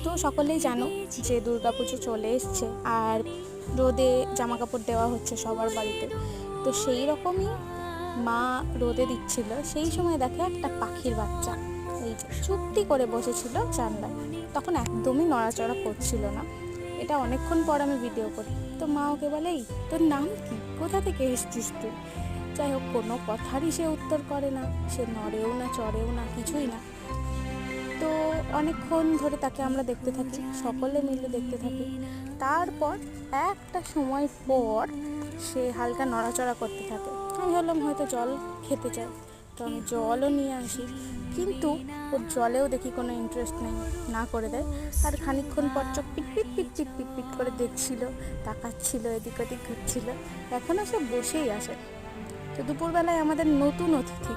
তো সকলেই জানো যে দুর্গাপুজো চলে এসছে আর রোদে জামা কাপড় দেওয়া হচ্ছে সবার বাড়িতে। তো সেই রকমই মা রোদে দিচ্ছিল, সেই সময় দেখে একটা পাখির বাচ্চা এই যে চুপটি করে বসেছিল জানলায়। তখন একদমই নড়াচড়া করছিল না। এটা অনেকক্ষণ পর আমি ভিডিও করি। তো মা ওকে বলে, এই তোর নাম কি, কোথা থেকে এসছিস তুই? যাই হোক, কোনো কথারই সে উত্তর করে না, সে নড়েও না চড়েও না, কিছুই না। তো অনেকক্ষণ ধরে তাকে আমরা দেখতে থাকি, সকলে মিলে দেখতে থাকি। তারপর একটা সময় পর সে হালকা নড়াচড়া করতে থাকে। আমি ভাবলাম হয়তো জল খেতে চায়, তো আমি জলও নিয়ে আসি, কিন্তু ওর জলেও দেখি কোনো ইন্টারেস্ট নেই, না করে দেয়। আর খানিকক্ষণ পর চোখ পিটপিট পিটপিট পিটপিট করে দেখছিল, তাকাচ্ছিল, এদিক ওদিক ঘুরছিল। এখনও সে বসেই আছে। তো দুপুরবেলায় আমাদের নতুন অতিথি